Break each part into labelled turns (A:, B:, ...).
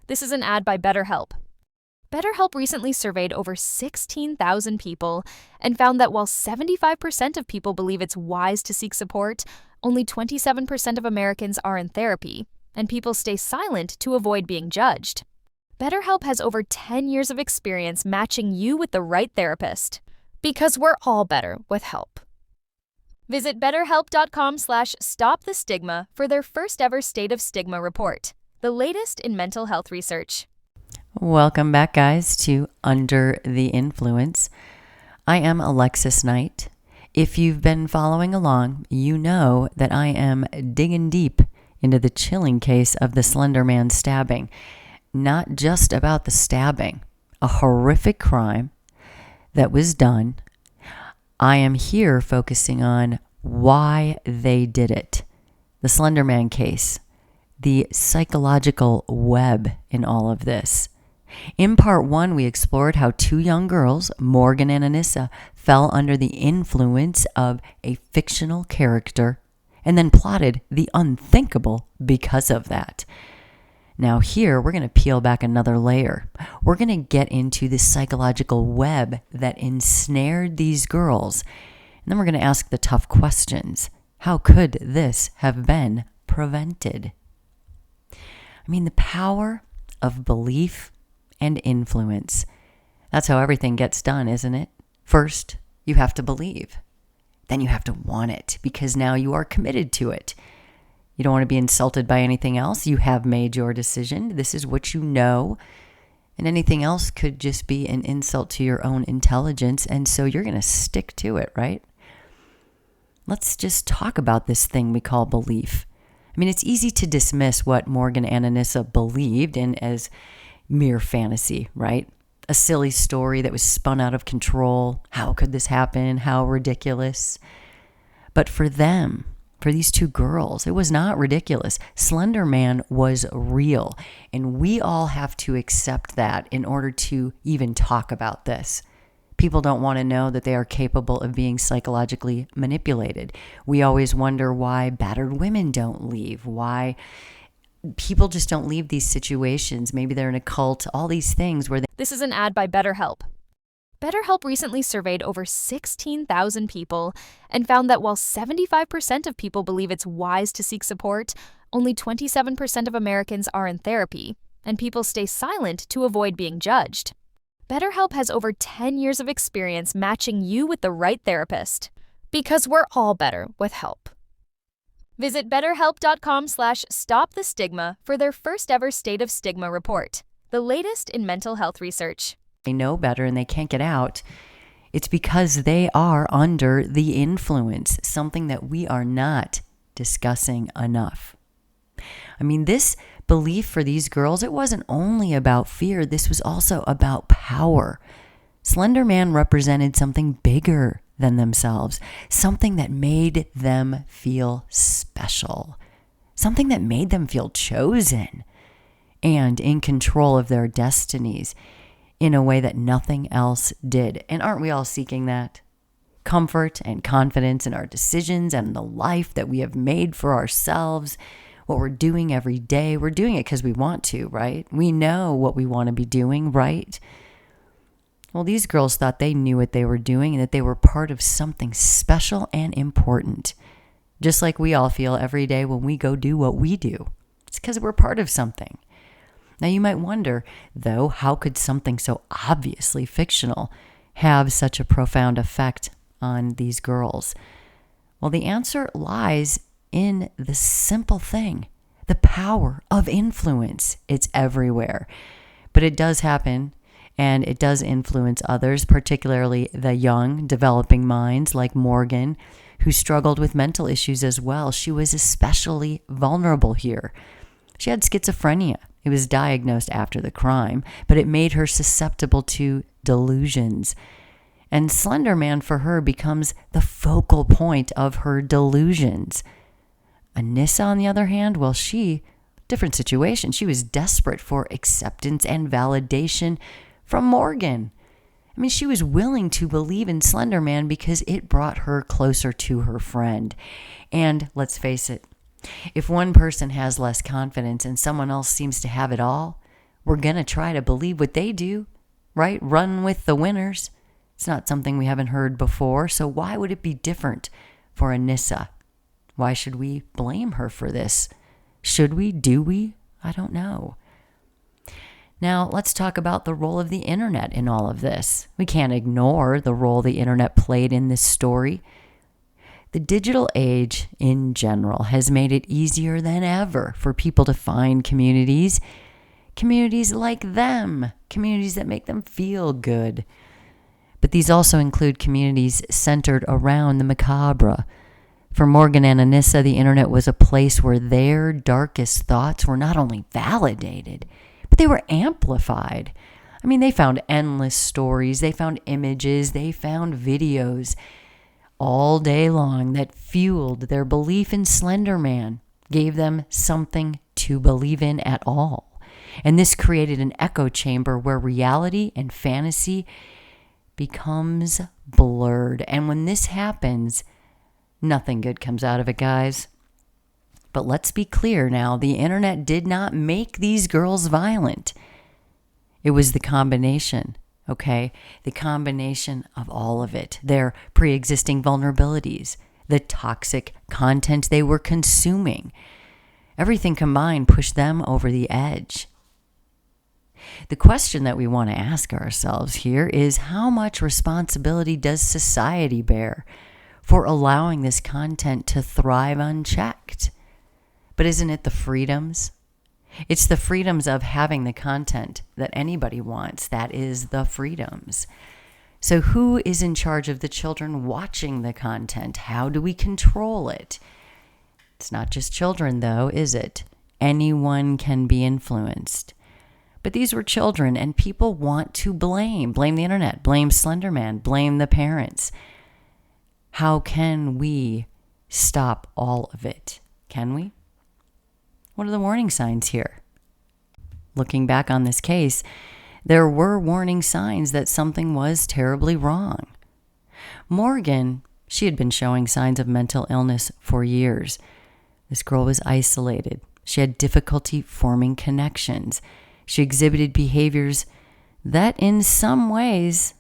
A: This is an ad by BetterHelp. BetterHelp recently surveyed over 16,000 people and found that while 75% of people believe it's wise to seek support, only 27% of Americans are in therapy, and people stay silent to avoid being judged. BetterHelp has over 10 years of experience matching you with the right therapist. Because we're all better with help. Visit betterhelp.com/stopthestigma for their first ever State of Stigma report, the latest in mental health research.
B: Welcome back, guys, to Under the Influence. I am Alexis Knight. If you've been following along, you know that I am digging deep into the chilling case of the Slender Man stabbing. Not just about the stabbing, a horrific crime that was done. I am here focusing on why they did it. The Slender Man case, the psychological web in all of this. In part one, we explored how two young girls, Morgan and Anissa, fell under the influence of a fictional character and then plotted the unthinkable because of that. Now here, we're going to peel back another layer. We're going to get into the psychological web that ensnared these girls. And then we're going to ask the tough questions. How could this have been prevented? I mean, the power of belief and influence. That's how everything gets done, isn't it? First, you have to believe. Then you have to want it because now you are committed to it. You don't want to be insulted by anything else. You have made your decision. This is what you know. And anything else could just be an insult to your own intelligence. And so you're going to stick to it, right? Let's just talk about this thing we call belief. I mean, it's easy to dismiss what Morgan and Anissa believed in as mere fantasy, right? A silly story that was spun out of control. How could this happen? How ridiculous. But for them, for these two girls, it was not ridiculous. Slender Man was real. And we all have to accept that in order to even talk about this. People don't want to know that they are capable of being psychologically manipulated. We always wonder why battered women don't leave, why people just don't leave these situations. Maybe they're in a cult, all these things where they...
A: This is an ad by BetterHelp. BetterHelp recently surveyed over 16,000 people and found that while 75% of people believe it's wise to seek support, only 27% of Americans are in therapy, and people stay silent to avoid being judged. BetterHelp has over 10 years of experience matching you with the right therapist. Because we're all better with help. Visit betterhelp.com/stopthestigma for their first ever State of Stigma report, the latest in mental health research.
B: They know better and they can't get out. It's because they are under the influence, something that we are not discussing enough. I mean, this belief for these girls, it wasn't only about fear. This was also about power. Slender Man represented something bigger than themselves, something that made them feel special, something that made them feel chosen and in control of their destinies in a way that nothing else did. And aren't we all seeking that? Comfort and confidence in our decisions and the life that we have made for ourselves, what we're doing every day. We're doing it because we want to, right? We know what we want to be doing, right? Well, these girls thought they knew what they were doing and that they were part of something special and important. Just like we all feel every day when we go do what we do. It's because we're part of something. Now you might wonder, though, how could something so obviously fictional have such a profound effect on these girls? Well, the answer lies in the simple thing, the power of influence. It's everywhere. But it does happen. And it does influence others, particularly the young, developing minds like Morgan, who struggled with mental issues as well. She was especially vulnerable here. She had schizophrenia. It was diagnosed after the crime, but it made her susceptible to delusions. And Slender Man for her becomes the focal point of her delusions. Anissa, on the other hand, well, different situation. She was desperate for acceptance and validation from Morgan. I mean, she was willing to believe in Slender Man because it brought her closer to her friend. And let's face it, if one person has less confidence and someone else seems to have it all, we're going to try to believe what they do, right? Run with the winners. It's not something we haven't heard before. So why would it be different for Anissa? Why should we blame her for this? Should we? Do we? I don't know. Now, let's talk about the role of the internet in all of this. We can't ignore the role the internet played in this story. The digital age in general has made it easier than ever for people to find communities like them, communities that make them feel good. But these also include communities centered around the macabre. For Morgan and Anissa, the internet was a place where their darkest thoughts were not only validated, but they were amplified. I mean, they found endless stories, they found images, they found videos all day long that fueled their belief in Slender Man, gave them something to believe in at all. And this created an echo chamber where reality and fantasy becomes blurred. And when this happens, nothing good comes out of it, guys. But let's be clear now, the internet did not make these girls violent. It was the combination, okay? The combination of all of it. Their pre-existing vulnerabilities, the toxic content they were consuming. Everything combined pushed them over the edge. The question that we want to ask ourselves here is, how much responsibility does society bear for allowing this content to thrive unchecked? But isn't it the freedoms? It's the freedoms of having the content that anybody wants. That is the freedoms. So who is in charge of the children watching the content? How do we control it? It's not just children, though, is it? Anyone can be influenced. But these were children, and people want to blame. Blame the internet, blame Slender Man, blame the parents. How can we stop all of it? Can we? What are the warning signs here? Looking back on this case, there were warning signs that something was terribly wrong. Morgan, she had been showing signs of mental illness for years. This girl was isolated. She had difficulty forming connections. She exhibited behaviors that in some ways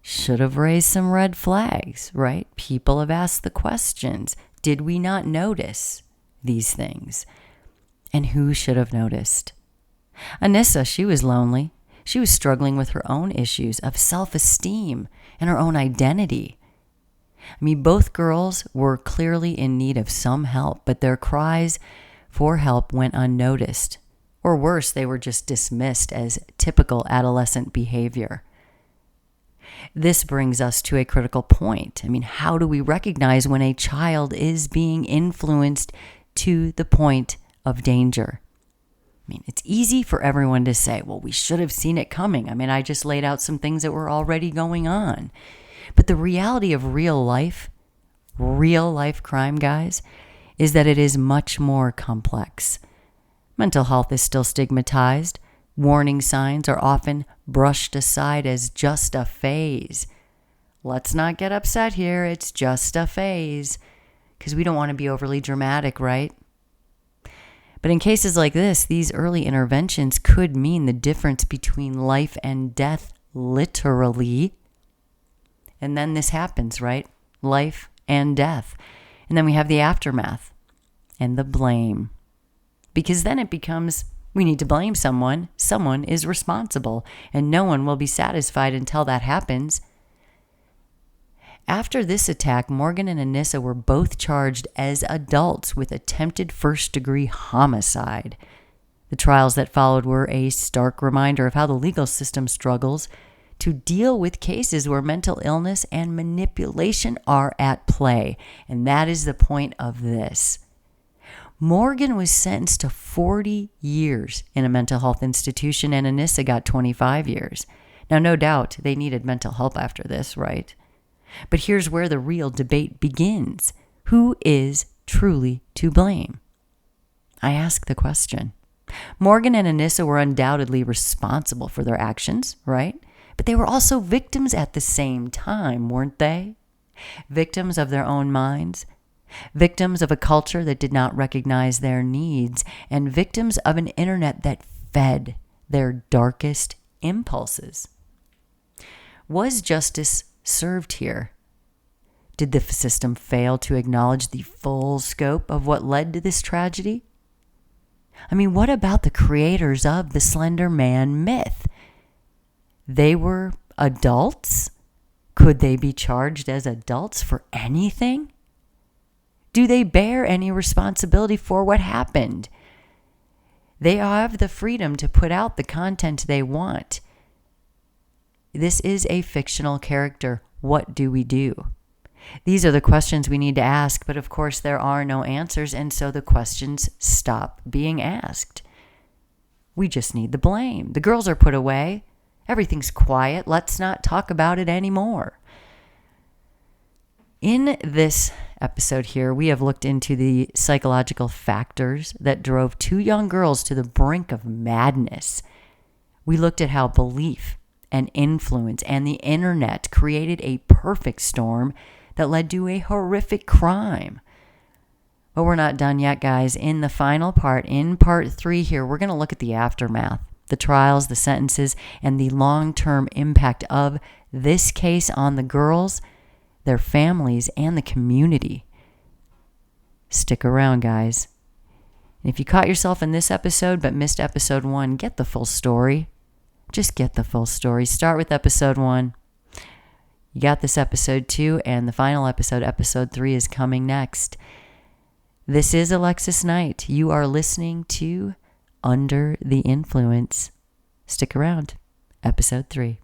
B: should have raised some red flags, right? People have asked the questions. Did we not notice these things? And who should have noticed? Anissa, she was lonely. She was struggling with her own issues of self-esteem and her own identity. I mean, both girls were clearly in need of some help, but their cries for help went unnoticed. Or worse, they were just dismissed as typical adolescent behavior. This brings us to a critical point. I mean, how do we recognize when a child is being influenced to the point of danger? I mean, it's easy for everyone to say, well, we should have seen it coming. I mean, I just laid out some things that were already going on. But the reality of real life crime, guys, is that it is much more complex. Mental health is still stigmatized. Warning signs are often brushed aside as just a phase. Let's not get upset here. It's just a phase. Because we don't want to be overly dramatic, right? But in cases like this, these early interventions could mean the difference between life and death, literally. And then this happens, right? Life and death. And then we have the aftermath and the blame. Because then it becomes, we need to blame someone. Someone is responsible, and no one will be satisfied until that happens. After this attack, Morgan and Anissa were both charged as adults with attempted first-degree homicide. The trials that followed were a stark reminder of how the legal system struggles to deal with cases where mental illness and manipulation are at play. And that is the point of this. Morgan was sentenced to 40 years in a mental health institution, and Anissa got 25 years. Now, no doubt they needed mental help after this, right? But here's where the real debate begins. Who is truly to blame? I ask the question. Morgan and Anissa were undoubtedly responsible for their actions, right? But they were also victims at the same time, weren't they? Victims of their own minds, victims of a culture that did not recognize their needs, and victims of an internet that fed their darkest impulses. Was justice served here? Did the system fail to acknowledge the full scope of what led to this tragedy? I mean, what about the creators of the Slender Man myth? They were adults? Could they be charged as adults for anything? Do they bear any responsibility for what happened? They have the freedom to put out the content they want. This is a fictional character. What do we do? These are the questions we need to ask, but of course there are no answers, and so the questions stop being asked. We just need the blame. The girls are put away. Everything's quiet. Let's not talk about it anymore. In this episode here, we have looked into the psychological factors that drove two young girls to the brink of madness. We looked at how belief and influence and the internet created a perfect storm that led to a horrific crime. But we're not done yet, guys. In the final part, in part 3 here, we're going to look at the aftermath, the trials, the sentences, and the long-term impact of this case on the girls, their families, and the community. Stick around, guys. And if you caught yourself in this episode but missed episode 1, get the full story. Just get the full story. Start with episode 1. You got this episode 2, and the final episode, episode 3, is coming next. This is Alexis Knight. You are listening to Under the Influence. Stick around. Episode 3.